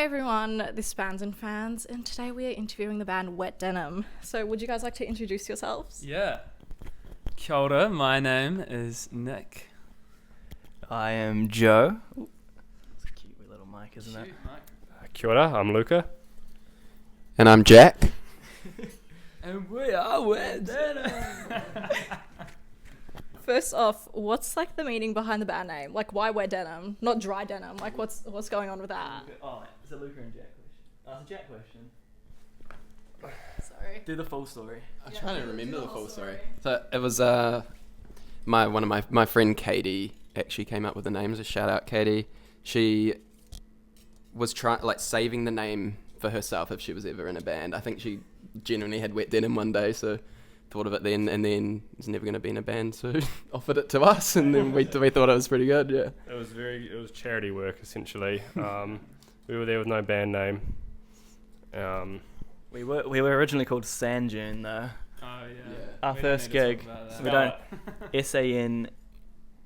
everyone, this is Bands and Fans, and today we are interviewing the band Wet Denim. So would you guys like to introduce yourselves? Yeah. Kia ora, my name is Nick. I am Joe. Ooh, it's a cute wee little mic, isn't it? Kia ora, I'm Luca. And I'm Jack. And we are Wet Denim. First off, what's like the meaning behind the band name? Like, why Wet Denim, not Dry Denim? Like, what's going on with that? Oh, it's a Luca and Jack question. Oh, it's a Jack question. Sorry. Do the full story. I'm trying to remember the full story. So it was one of my friend Katie actually came up with the names. A shout out, Katie. She was saving the name for herself if she was ever in a band. I think she genuinely had Wet Denim one day, so thought of it then, and then was never going to be in a band, so offered it to us, and then we thought it was pretty good. Yeah. It was charity work essentially. We were there with no band name. We were originally called Sand Dune though. Oh, yeah. Our We first don't need to gig. talk about that. We don't.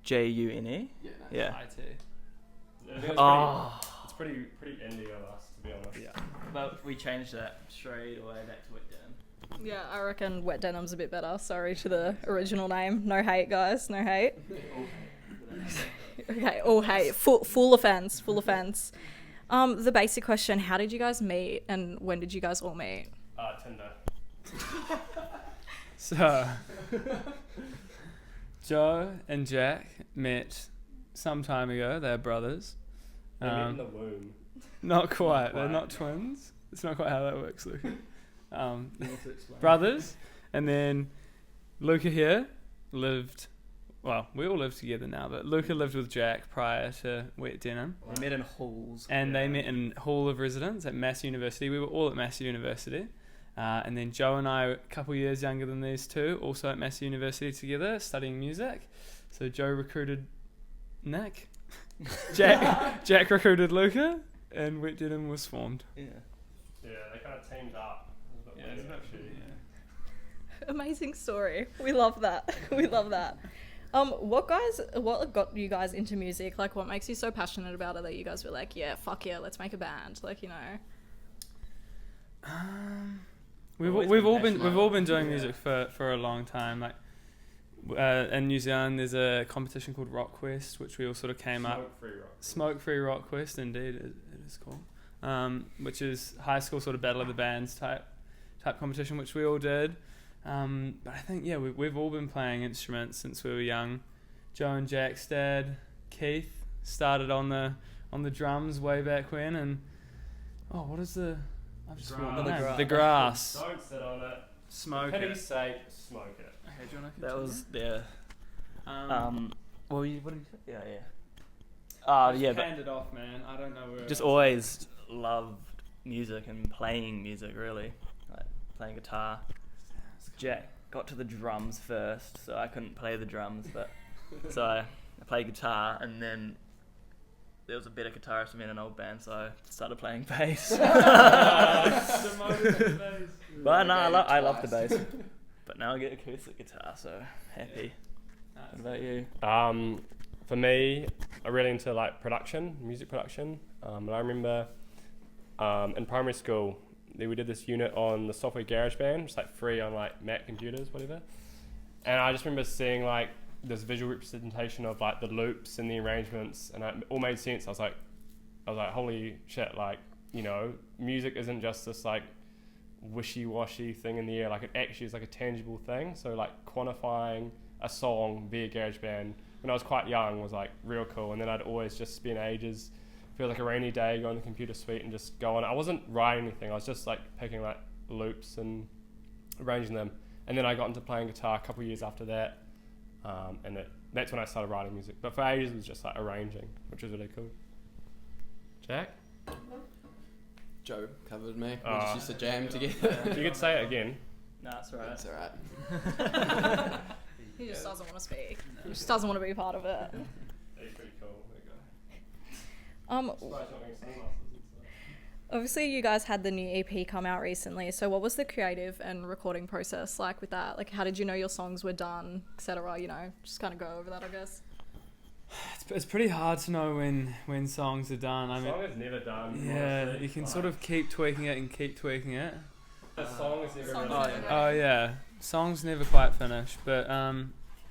SANJUNE. Yeah. It's Oh. It's pretty indie of us, to be honest. Yeah. But we changed that straight away back to Wet Denim. Yeah, I reckon Wet Denim's a bit better. Sorry to the original name. No hate, guys. No hate. Okay, all hate. Full offense. Full offense. The basic question: how did you guys meet, and when did you guys all meet? Tinder. So, Joe and Jack met some time ago. They're brothers. We met in the womb. Not quite. Not They're quite. not twins. It's not quite how that works, Luca. Brothers. And then Luca here lived... Well, we all live together now, but Luca lived with Jack prior to Wet Denim. We met in halls. And they met in Hall of Residence at Massey University. We were all at Massey University. And then Joe and I, a couple years younger than these two, also at Massey University together, studying music. So Joe recruited Nick. Jack recruited Luca, and Wet Denim was formed. Yeah. Yeah, they kind of teamed up. It was a bit weird, actually. Amazing story. We love that. We love that. What got you guys into music? Like, what makes you so passionate about it that you guys were like, yeah, fuck yeah, let's make a band? Like, you know. We've all been doing music for a long time. Like, in New Zealand, there's a competition called Rock Quest, which we all sort of came up. Smoke Free Rock Quest, indeed, it is called. Which is high school sort of battle of the bands type competition, which we all did. But I think we've all been playing instruments since we were young. Joe and Jack's dad, Keith, started on the drums way back when, and what is the the grass. Don't sit on it. Smoke For it. pity's sake, smoke it. Okay, do you want to That was their. What did you say? Yeah. Yeah, but hand it off, man. I don't know where. just always loved music and playing music, really. Like playing guitar. Jack got to the drums first, so I couldn't play the drums, but so I played guitar, and then there was a better guitarist in an old band, so I started playing bass. But no, I love the bass. But now I get acoustic guitar, so happy. What about you? For me, I'm really into like music production. And I remember in primary school, we did this unit on the software GarageBand, just like free on like Mac computers, whatever. And I just remember seeing like this visual representation of like the loops and the arrangements, and it all made sense. I was like, holy shit! Like, you know, music isn't just this like wishy-washy thing in the air. Like, it actually is like a tangible thing. So like quantifying a song via GarageBand when I was quite young was like real cool. And then I'd always just spend ages, feel like a rainy day, go on the computer suite and just go on. I wasn't writing anything. I was just like picking like loops and arranging them. And then I got into playing guitar a couple of years after that. And that's when I started writing music. But for ages it was just like arranging, which was really cool. Jack? Joe covered me. We just used to jam together. You could say it again. No, it's alright. That's alright. He just doesn't want to speak. He just doesn't want to be part of it. He's pretty cool. Obviously you guys had the new EP come out recently, so what was the creative and recording process like with that? Like, how did you know your songs were done, etc.? You know, just kind of go over that, I guess. it's pretty hard to know when songs are done. I mean, song is never done. yeah, honestly. you can Like, sort of keep tweaking it and keep tweaking it. the song is never Songs really never done. Oh yeah, songs never quite finish, but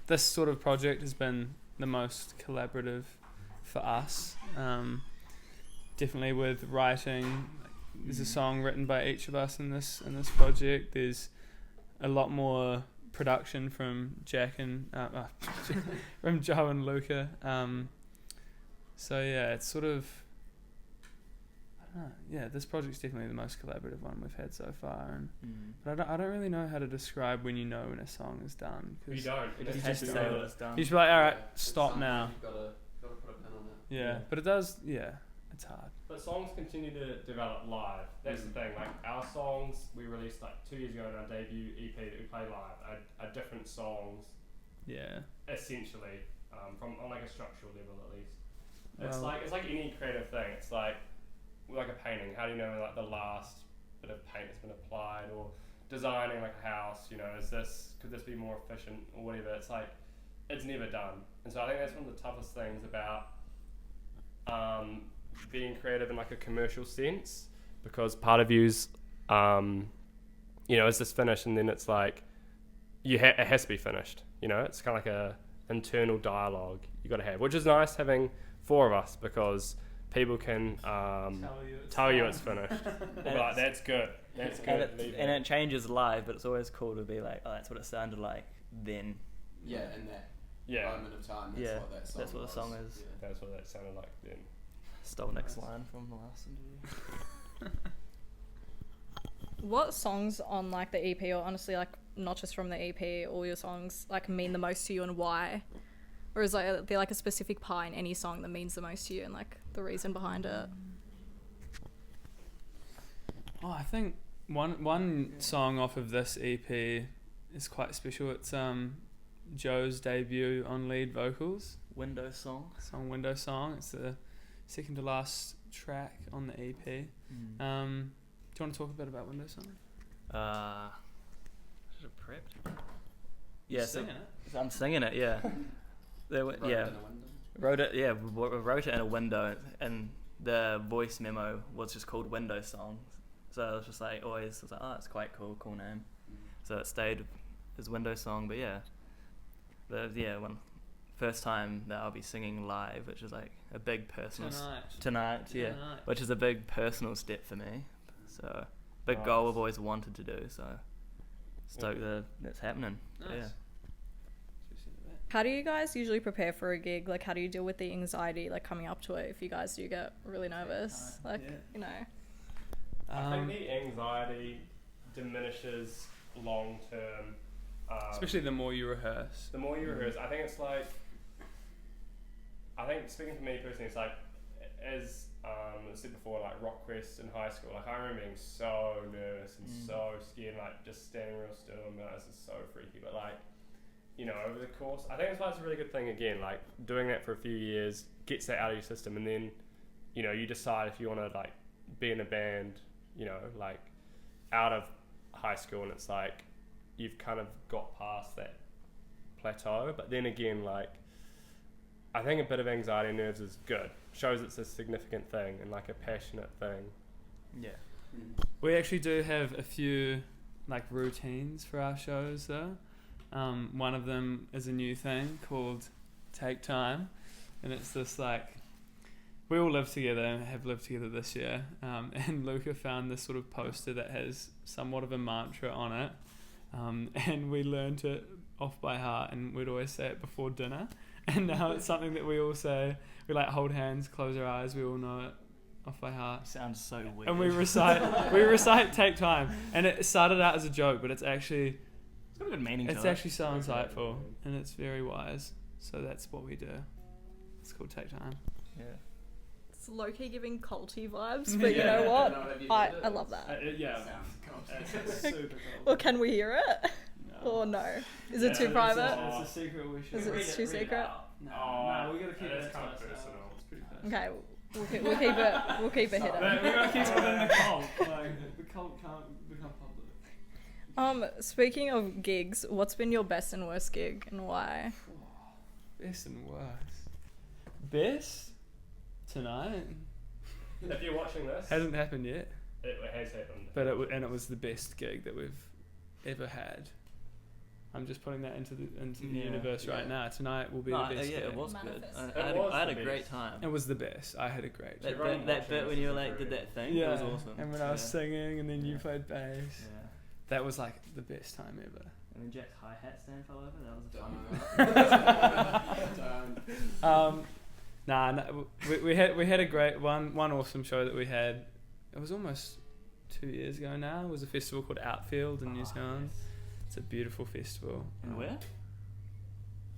this sort of project has been the most collaborative for us. Definitely with writing. There's a song written by each of us in this project. There's a lot more production from Jack and from Joe and Luca. So yeah, it's sort of this project's definitely the most collaborative one we've had so far. And but I don't really know how to describe when you know when a song is done. We 'Cause don't. You It just has have to to say go. when it's done. you should be like, all right, At stop some now. point You've gotta put a pin on it. Yeah, but it does. Yeah, it's hard. But songs continue to develop live. That's the thing. Like our songs, we released like 2 years ago in our debut EP that we play live. Are different songs, Yeah. essentially, from on like a structural level at least. It's Well- like any creative thing. It's like a painting. How do you know when, like the last bit of paint has been applied, or designing like a house? You know, could this be more efficient or whatever? It's like it's never done. And so I think that's one of the toughest things about being creative in like a commercial sense, because part of you's is this finished, and then it's like it has to be finished. You know, it's kind of like a internal dialogue you got to have, which is nice having 4 of us, because people can tell you it's finished. They'll be like, that's good, that's good. And it changes live, but it's always cool to be like, oh, that's what it sounded like then. Yeah, in that Yeah, moment of time, Yeah, what that song that's what the was. song is. Yeah. that's what that sounded like then. Stole Nick's line from the last interview. What songs on like the EP, or honestly like not just from the EP, all your songs like mean the most to you, and why? Or is like there like a specific part in any song that means the most to you, and like the reason behind it? Oh, I think one song off of this EP is quite special. It's Joe's debut on lead vocals. Window song. Song Window Song. It's the second to last track on the EP. Do you want to talk a bit about Window Song? Should have prepped. You're Yeah, singing it? so I'm singing it. Yeah. Wrote Yeah. it in a window. Wrote it. Yeah, wrote it in a window, and the voice memo was just called Window Song. So I was just like, always was like, oh, it's quite cool name. So it stayed as Window Song. But yeah, first time that I'll be singing live, which is like a big personal tonight, yeah, which is a big personal step for me. So big goal I've always wanted to do. So stoked that it's happening. Nice. Yeah. How do you guys usually prepare for a gig? Like, how do you deal with the anxiety like coming up to it if you guys do get really nervous? Like, you know. I think the anxiety diminishes long term. Especially the more you rehearse. The more you rehearse, I think it's like, speaking for me personally, it's like, as I said before, like rock quests in high school, like I remember being so nervous and so scared, like just standing real still and being like, this is so freaky. But like, you know, over the course, I think that's why it's a really good thing, again, like doing that for a few years gets that out of your system, and then, you know, you decide if you want to like be in a band, you know, like out of high school, and it's like you've kind of got past that plateau. But then again, like I think a bit of anxiety and nerves is good, shows it's a significant thing and like a passionate thing. Yeah. We actually do have a few like routines for our shows though. One of them is a new thing called Take Time, and it's this like, we all live together and have lived together this year, and Luca found this sort of poster that has somewhat of a mantra on it, and we learnt it off by heart, and we'd always say it before dinner, and now it's something that we all say. We like hold hands, close our eyes, we all know it off by heart. Sounds so weird. And we recite Take Time, and it started out as a joke, but it's actually It's got a good meaning to it's it. actually so insightful, and it's very wise. So that's what we do. It's called Take Time. Yeah. It's low-key giving culty vibes, but you know what? I love that. Yeah. It's super cool. Well, can we hear it? Or no? Is it too private? It's a secret we should. Is it too secret? No, we gotta keep it kind to of ourselves. personal. It's pretty personal. Okay, we'll keep it. We'll keep it We hidden. gotta keep it within the cult. Like the cult can't become public. Speaking of gigs, what's been your best and worst gig, and why? Best and worst. Best tonight If you're watching this, hasn't happened yet, it has happened. but it was the best gig that we've ever had. I'm just putting that into the universe right now. Tonight will be the best. Yeah, gig. it was good. Manifest. I had a great time. It was the best. I had a great time. That bit when you like did that thing, it was awesome. And when I was singing, and then you played bass. Yeah. That was like the best time ever. And then Jack's hi-hat stand fell over. That was fun. We had a great one awesome show that we had. It was almost 2 years ago now. It was a festival called Outfield in New Zealand. Yes. It's a beautiful festival. And where?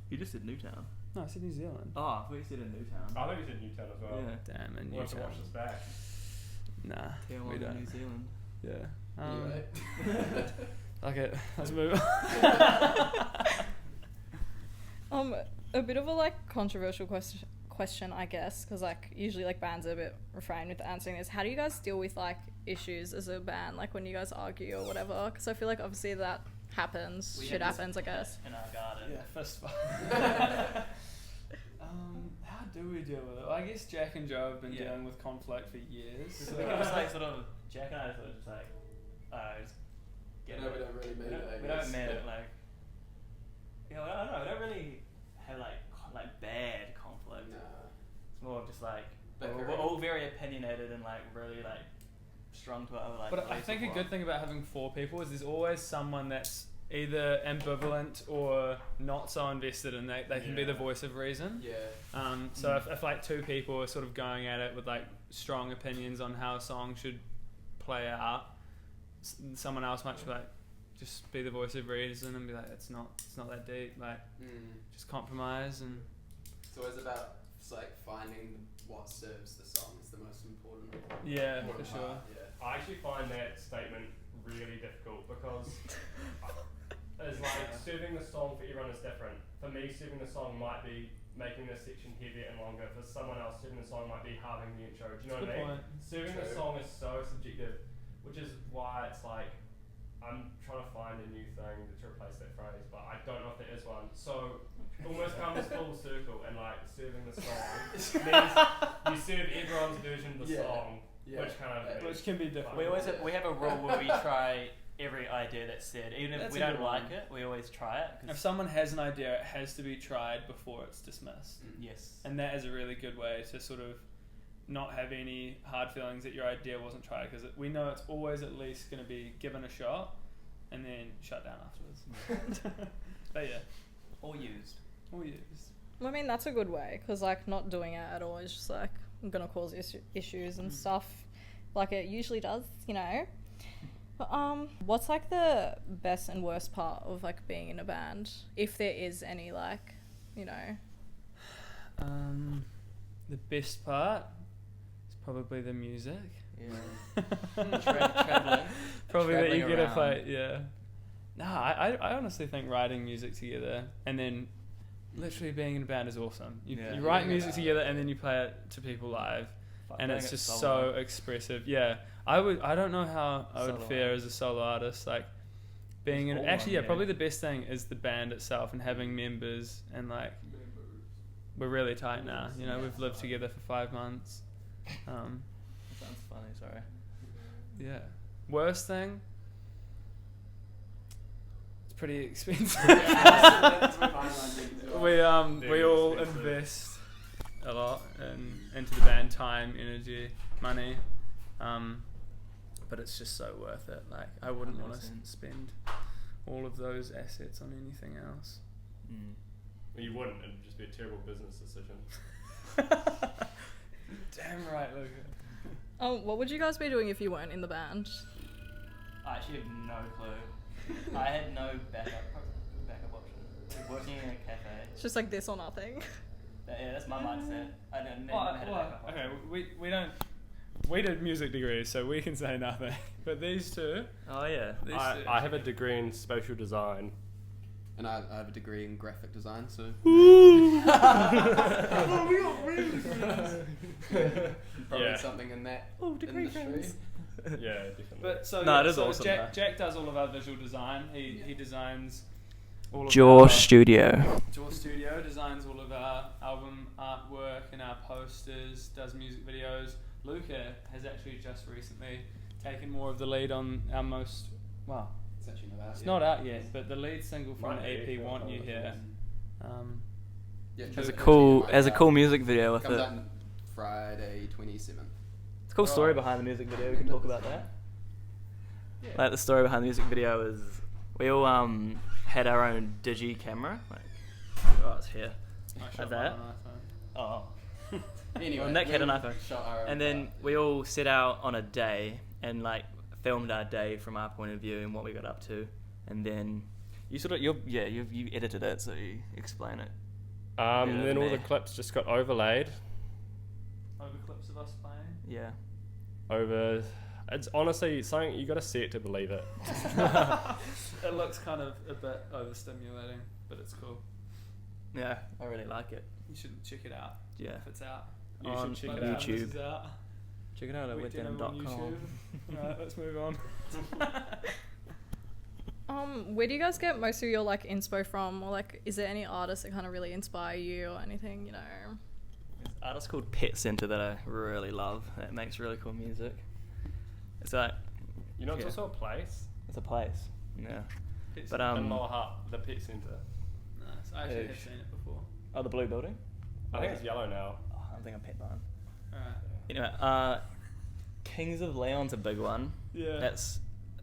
You just said Newtown. No, I said New Zealand. Oh, I thought you said in Newtown. I think you said Newtown as well. Yeah. Damn, in We'll have to Newtown. watch this back. Nah, Tier we 1 in don't. New Zealand. Yeah. Okay, let's move on. A bit of a like controversial question, I guess, because like usually like bands are a bit refrained with answering this. How do you guys deal with like issues as a band, like when you guys argue or whatever? Because I feel like obviously that happens. Shit happens, I guess. In our garden. Yeah, fist fight. How do we deal with it? Well, I guess Jack and Joe have been dealing with conflict for years. So it was like sort of Jack and I sort of just like, just get No, it. we don't really mean it. We don't mean it like. Yeah, I don't know. We don't really have like bad conflict. Nah. It's more of just like Bickering. we're all very opinionated and like really like strung to our like. But I beliefs think of a what- good thing about having 4 people is there's always someone that's either ambivalent or not so invested, and they can be the voice of reason. Yeah. So if like 2 people are sort of going at it with like strong opinions on how a song should play out, someone else might be like, just be the voice of reason and be like, it's not that deep, like just compromise. And So it's about like finding what serves the song is the most important. yeah, important for sure. part, yeah. I actually find that statement really difficult because it's like serving the song for everyone is different. For me, serving the song might be making this section heavier and longer. For someone else, serving the song might be halving the intro. Do you know what I mean? Good point. Serving the True. song is so subjective, which is why it's like I'm trying to find a new thing to replace that phrase, but I don't know if there is one. So it almost comes full circle, and like serving the song means you serve everyone's version of the song, which kind of Which can be different. We always we have a rule where we try every idea that's said, even if That's we a don't good like one. it. We always try it. If someone has an idea, it has to be tried before it's dismissed. Yes. And that is a really good way to sort of not have any hard feelings that your idea wasn't tried, because we know it's always at least going to be given a shot and then shut down afterwards. But yeah, Or used. all used. Well, I mean, that's a good way, because like not doing it at all is just like gonna cause issues and stuff, like it usually does, you know. But, what's like the best and worst part of like being in a band, if there is any, like, you know? The best part is probably the music. Yeah. Traveling. Probably that you Travelling get to around. play, yeah. No, I honestly think writing music together and then literally being in a band is awesome. You write music together and then you play it to people live, and it's just so expressive. Yeah, I don't know how I would Solo fare artist. as a solo artist. Like being in, All actually, one, yeah, probably the best thing is the band itself and having members, and like we're really tight now. You know, we've lived together for 5 months. That sounds funny. Sorry. Yeah. Worst thing? It's pretty expensive. we all invest a lot into the band, time, energy, money. But it's just so worth it. Like I wouldn't want to 100%. spend all of those assets on anything else. Well, you wouldn't. It'd just be a terrible business decision. Damn right, Luca. What would you guys be doing if you weren't in the band? I actually have no clue. I had no backup option. Working in a cafe. It's just like this or nothing. Yeah, that's my mindset. I didn't never had a backup option. Okay, we did music degrees, so we can say nothing. But these two, Oh yeah. I have a degree in spatial design. And I have a degree in graphic design, so. Probably Yeah. something in that degree industry. friends. Yeah, definitely. But so No, yeah, it is so awesome, Jack does all of our visual design. He designs all of Jaw our Studio. Jaw Studio designs all of our album artwork and our posters, does music videos. Luca has actually just recently taken more of the lead on our most, well, It's actually not out it's yet. not out yet, but the lead single from Might the be, EP, Want You Here. Yeah, There's a Luca cool, actually there's a might cool music video with comes it. out on Friday 27th. It's a cool story behind the music video. We can talk about that. Like the story behind the music video is we all had our own digi camera. Like, oh, it's here. Like that. Oh. Anyway, Well, Nick had an iPhone. shot our own And then part. we all set out on a day and like filmed our day from our point of view and what we got up to. And then you sort of you edited it, so you explain it. And then all the me. clips just got overlaid Over clips of us playing. Yeah. over. It's honestly something you got to see it to believe it. It looks kind of a bit overstimulating, but it's cool. Yeah, I really like it. You should check it out Yeah. if it's out. You On should check By it the time out. this YouTube. is out. Check it out at Wet Denim on wetdenim.com. YouTube. Alright, let's move on. Where do you guys get most of your like inspo from, or like, is there any artists that kind of really inspire you or anything? You know. There's an artist called Pet Center that I really love. That makes really cool music. It's like You know, it's Yeah. also a place it's a place. Yeah. Pet But Center. in Lower Hutt, the pet centre. Nice. I actually have Ish. seen it before. Oh, the blue building. I think it's yellow now. Oh, I think I'm Pet Barn. Alright. Anyway, Kings of Leon's a big one. Yeah. That's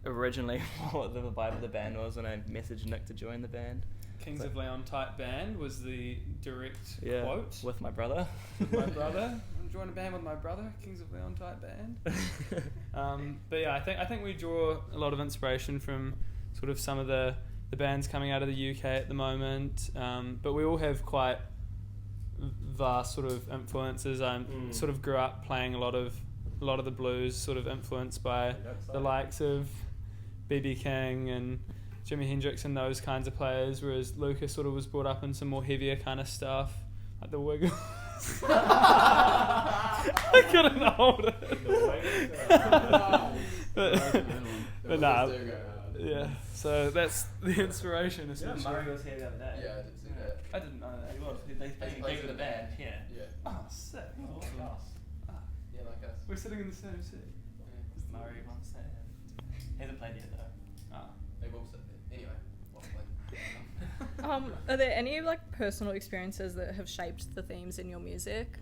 originally what the vibe of the band was when I messaged Nick to join the band. Kings of Leon type band was the direct Yeah, quote. with my brother. With my brother. I'm joining a band with my brother. Kings of Leon type band. But yeah, I think we draw a lot of inspiration from sort of some of the bands coming out of the UK at the moment. But we all have quite vast sort of influences. I sort of grew up playing a lot of the blues, sort of influenced by the likes of B.B. King and Jimi Hendrix and those kinds of players, whereas Lucas sort of was brought up in some more heavier kind of stuff, like the Wiggles. I couldn't hold it. But nah, yeah. So that's the inspiration, essentially. was here the other day. Yeah, I did see that. I didn't know that. He was. They plays in the band. Yeah. Yeah. Oh, sick. Awesome. Yeah, like us. We're sitting in the same seat. Murray wants that. He hasn't played yet though. Ah. They will sit there. Anyway, what Are there any like personal experiences that have shaped the themes in your music?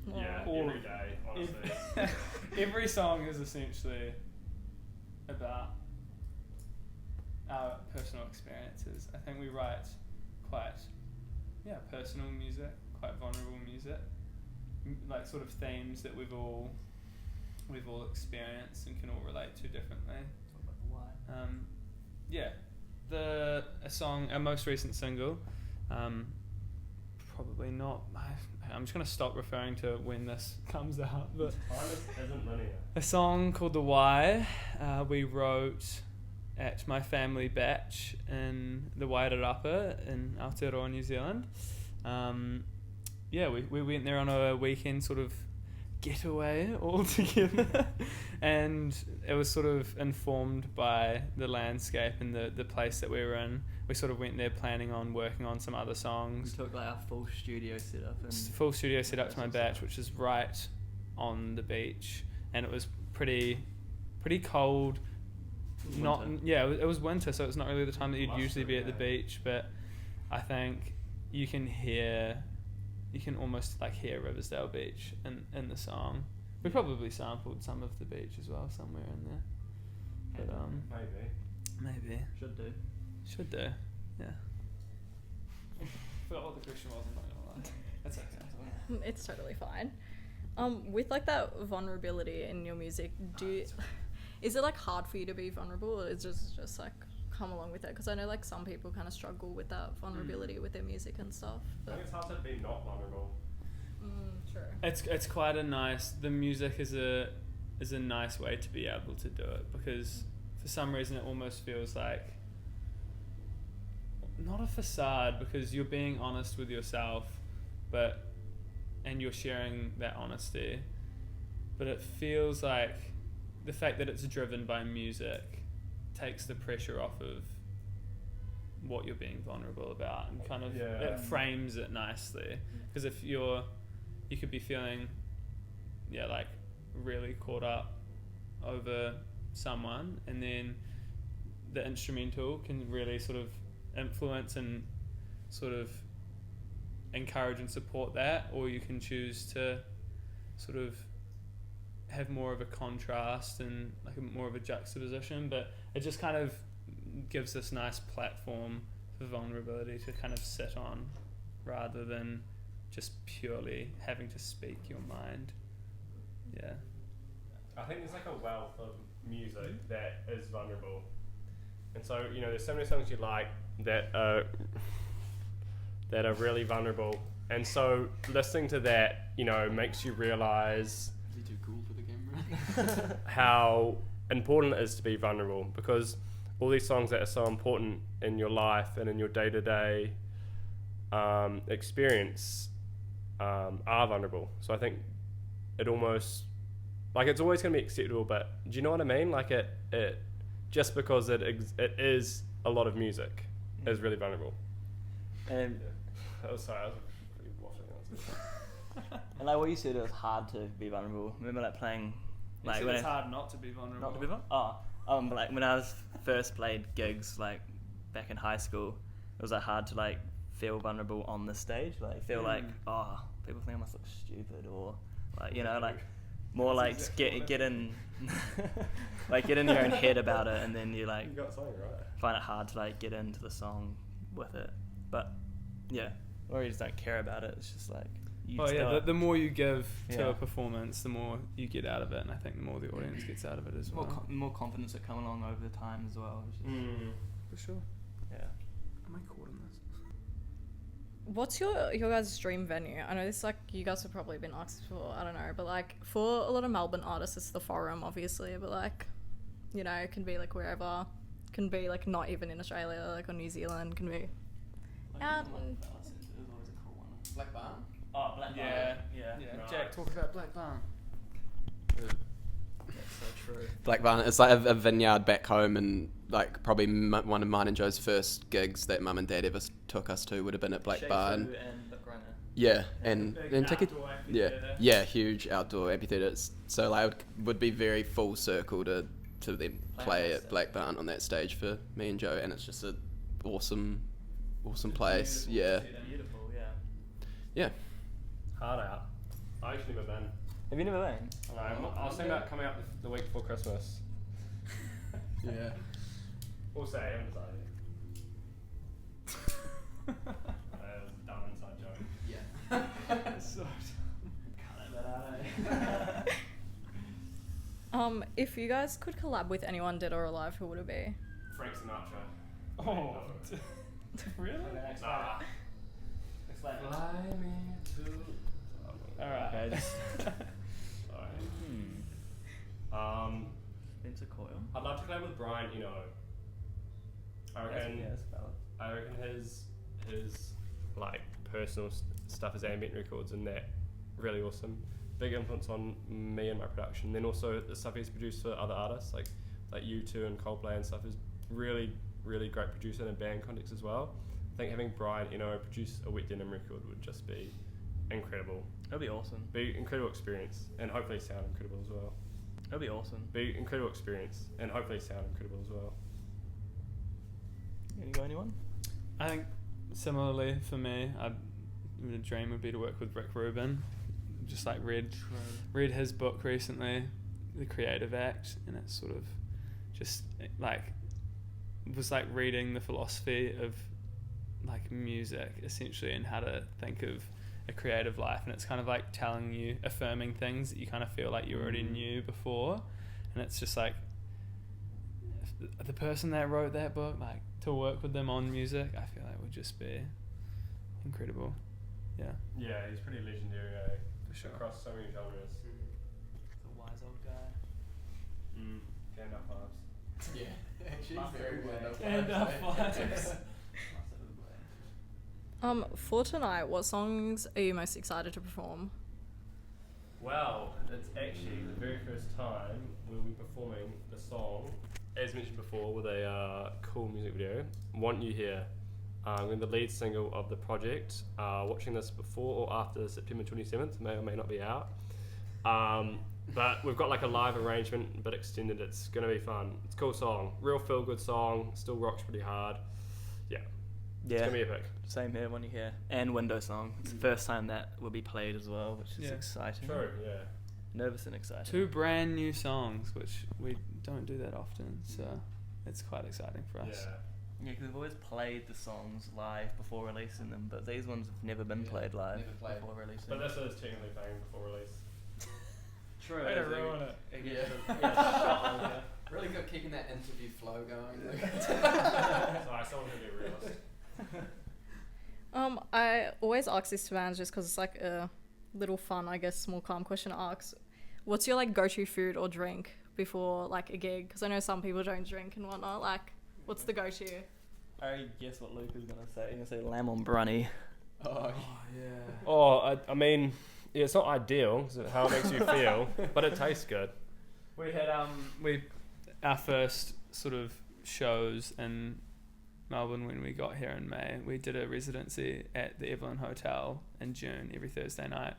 Yeah, All every of- day, honestly. Every song is essentially about our personal experiences. I think we write quite, personal music, quite vulnerable music, like sort of themes that we've all experienced and can all relate to differently. Our most recent single, probably not. I'm just gonna stop referring to when this comes out, but Time isn't linear. a song called The Why we wrote at my family batch in the Wairarapa in Aotearoa, New Zealand. We went there on a weekend sort of getaway all together and it was sort of informed by the landscape and the place that we were in. We sort of went there planning on working on some other We songs. took like our full studio setup and Full studio set up to my batch, which is right on the beach, and it was pretty cold. It was winter, so it's not really the time that you'd usually be at the beach, but I think you can almost like hear Riversdale Beach in the song. We probably sampled some of the beach as well somewhere in there, but maybe should do. yeah. Forgot what the question was. I'm not gonna lie. That's okay. It's totally fine. With like that vulnerability in your music, is it like hard for you to be vulnerable, or is it just like come along with it? Because I know like some people kind of struggle with that vulnerability with their music and stuff. I think it's hard to be not vulnerable. True. It's quite a nice. The music is a nice way to be able to do it, because for some reason it almost feels like not a facade, because you're being honest with yourself, and you're sharing that honesty, but it feels like the fact that it's driven by music takes the pressure off of what you're being vulnerable about, and kind of Yeah. it frames it nicely. Because if you could be feeling, like really caught up over someone, and then the instrumental can really sort of influence and sort of encourage and support that, or you can choose to sort of have more of a contrast and like more of a juxtaposition, but it just kind of gives this nice platform for vulnerability to kind of sit on, rather than just purely having to speak your mind. Yeah. I think there's like a wealth of music that is vulnerable, and so there's so many songs you like that are really vulnerable, and so listening to that makes you realize Is he too cool for the camera? how important it is to be vulnerable, because all these songs that are so important in your life and in your day-to-day experience are vulnerable. So I think it almost, like, it's always going to be acceptable, but do you know what I mean? Like it just because it is a lot of music is really vulnerable. And Sorry, I was pretty waffling. and like what you said, it was hard to be vulnerable. Remember like playing, like when it's hard not to be vulnerable. not to be vulnerable. But like when I was first played gigs like back in high school, it was like hard to like feel vulnerable on the stage. Like feel like people think I must look stupid, or like like more like get in like get in your own head about it, and then you like You got something right. find it hard to like get into the song with it. But yeah, or you just don't care about it. It's just like you just do it. The more you give to Yeah. a performance, the more you get out of it, and I think the more the audience gets out of it as well. More confidence that come along over the time as well. It's just, For sure. yeah. Am I caught on this? What's your guys' dream venue? I know this, like, you guys have probably been asked before, I don't know, but like for a lot of Melbourne artists it's the Forum obviously, but like, it can be like wherever, can be like not even in Australia, like or New Zealand, can be out in- Black Barn? Oh, Black Yeah. Yeah. Right. Jack, talk about Black Barn. That's so true. Black Barn, it's like a vineyard back home, and like probably one of mine and Joe's first gigs that mum and dad ever took us to would have been at Black Barn. And the Griner. Yeah, and ticket. outdoor Yeah, amphitheatre. yeah, huge outdoor amphitheatres. So like, would be very full circle to then play at Black Barn on that stage for me and Joe, and it's just a awesome place. Yeah, Beautiful, yeah. yeah. Hard out. I actually never been. Have you never been? I was thinking about coming out the week before Christmas. Yeah. We'll say, I haven't decided yet. That was a dumb inside joke. Yeah. If you guys could collab with anyone dead or alive, who would it be? Frank Sinatra. Oh, really? Nah. Explain it. Fly me to. Alright. Okay, just Sorry. Spencer Coyle. I'd love to play with Brian Eno. I reckon. That's valid. I reckon his like personal stuff, his ambient records, and that really awesome. Big influence on me and my production. Then also the stuff he's produced for other artists like U2 and Coldplay and stuff is really great producer in a band context as well. I think having Brian produce a Wet Denim record would just be incredible. That'd be awesome. Be incredible experience, and hopefully sound incredible as well. That'd be awesome. Be incredible experience, and hopefully sound incredible as well. You go anyone? I think similarly for me, the dream would be to work with Rick Rubin. Just like read his book recently, The Creative Act, and it's sort of just like it was like reading the philosophy of like music essentially, and how to think of a creative life, and it's kind of like telling you, affirming things that you kind of feel like you already knew before, and it's just like if the person that wrote that book, like to work with them on music, I feel like would just be incredible. Yeah, Yeah, he's pretty legendary for sure. across so many genres. The wise old guy. Gandalf vibes. Yeah, actually Master very of the well. Way. For tonight, what songs are you most excited to perform? Well, it's actually the very first time we'll be performing the song as mentioned before, with a cool music video, Want You Here. We're the lead single of the project. Watching this before or after September 27th, may or may not be out. But we've got like a live arrangement, but extended. It's going to be fun. It's a cool song. Real feel-good song. Still rocks pretty hard. Yeah. It's going to be epic. Same here, When You Hear. And Window Song. It's the first time that will be played as well, which is exciting. True, yeah. Nervous and excited. 2 brand new songs, which we don't do that often, so it's quite exciting for us. Yeah, because we've always played the songs live before releasing them, but these ones have never been played live before releasing. But this is technically playing before release. True. Way to ruin it. Yeah. Really good keeping that interview flow going. Sorry, someone can be a realist. I always ask this to bands just because it's like a little fun, I guess, small calm question to ask. What's your like go-to food or drink before like a gig? Because I know some people don't drink and whatnot. Like, what's the go-to? I already guess what Luke is gonna say. He's gonna say lamb on brunny. Oh, yeah. Oh, I mean, yeah, it's not ideal, how it makes you feel, but it tastes good. We had our first sort of shows in Melbourne when we got here in May. We did a residency at the Evelyn Hotel in June every Thursday night,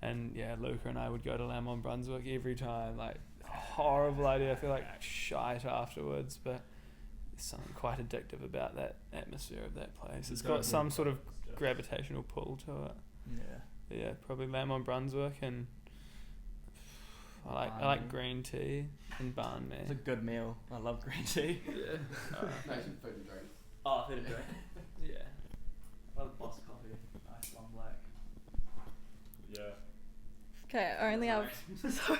and yeah, Luca and I would go to Lamb on Brunswick every time. Like, horrible idea. I feel like shite afterwards, but there's something quite addictive about that atmosphere of that place. It's got some sort of gravitational pull to it. Yeah. But yeah, probably Lamb on Brunswick, and I like green tea and banh mi. It's a good meal. I love green tea. Yeah. food and drink. Oh, food and drink. Yeah. I love Boss coffee. Nice long black. Yeah. Okay, I only have sorry.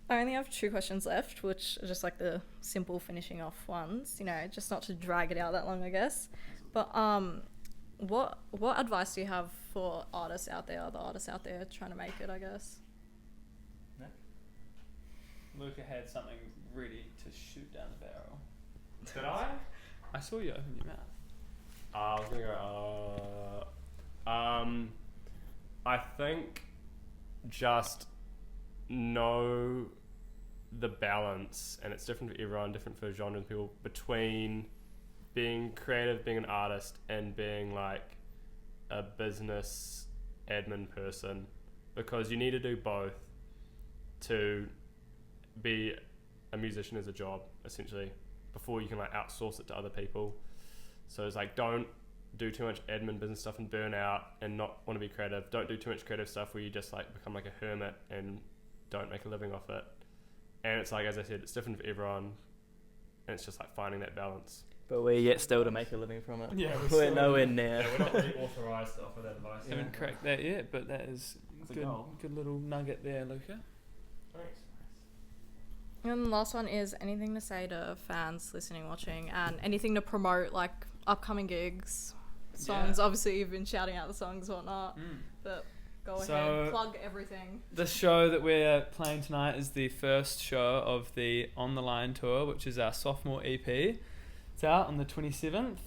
I only have 2 questions left, which are just like the simple finishing off ones. You know, just not to drag it out that long, I guess. But what advice do you have for artists out there, other artists out there trying to make it, I guess? Luca had something ready to shoot down the barrel. Did I? I saw you open your mouth. I was gonna go. I think just know the balance, and it's different for everyone, different for genres of people, between being creative, being an artist, and being like a business admin person, because you need to do both to be a musician as a job, essentially, before you can like outsource it to other people. So it's like, don't do too much admin business stuff and burn out and not want to be creative. Don't do too much creative stuff where you just like become like a hermit and don't make a living off it. And it's like, as I said, it's different for everyone, and it's just like finding that balance. But we're yet still to make a living from it. Yeah, we're nowhere near. Yeah, we're not really authorised to offer that advice. Haven't cracked that yet, but that is It's a good. goal. Good little nugget there, Luca. Thanks. And the last one is anything to say to fans listening, watching, and anything to promote, like upcoming gigs, songs. Yeah. Obviously, you've been shouting out the songs, whatnot, but go So- ahead, plug everything. The show that we're playing tonight is the first show of the On the Line tour, which is our sophomore EP. It's out on the 27th.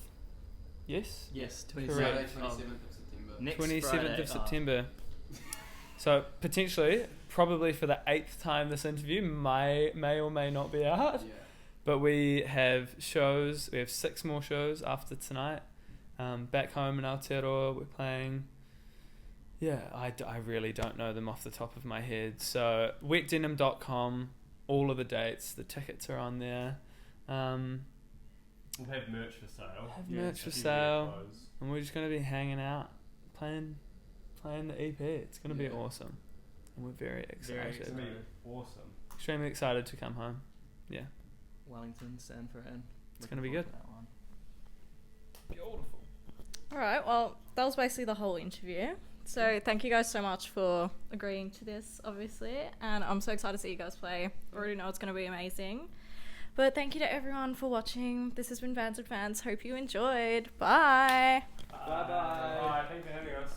Yes? Yes, Correct. Saturday, 27th of September. Next 27th Friday. of September. So potentially, probably for the 8th time this interview, may or may not be out. Yeah. But we have shows. We have 6 more shows after tonight. Back home in Aotearoa, we're playing. Yeah, I really don't know them off the top of my head. So wetdenim.com, all of the dates, the tickets are on there. We'll have merch for sale. Have merch for sale, and we're just gonna be hanging out, playing the EP. It's gonna be awesome, and we're very excited. It's gonna be awesome. Extremely excited to come home. Yeah, Wellington, San Fran. It's gonna be good. Beautiful. All right, well, that was basically the whole interview. So thank you guys so much for agreeing to this, obviously, and I'm so excited to see you guys play. I already know it's going to be amazing. But thank you to everyone for watching. This has been Vans and Fans. Hope you enjoyed. Bye. Bye bye. Bye. Thanks for having us.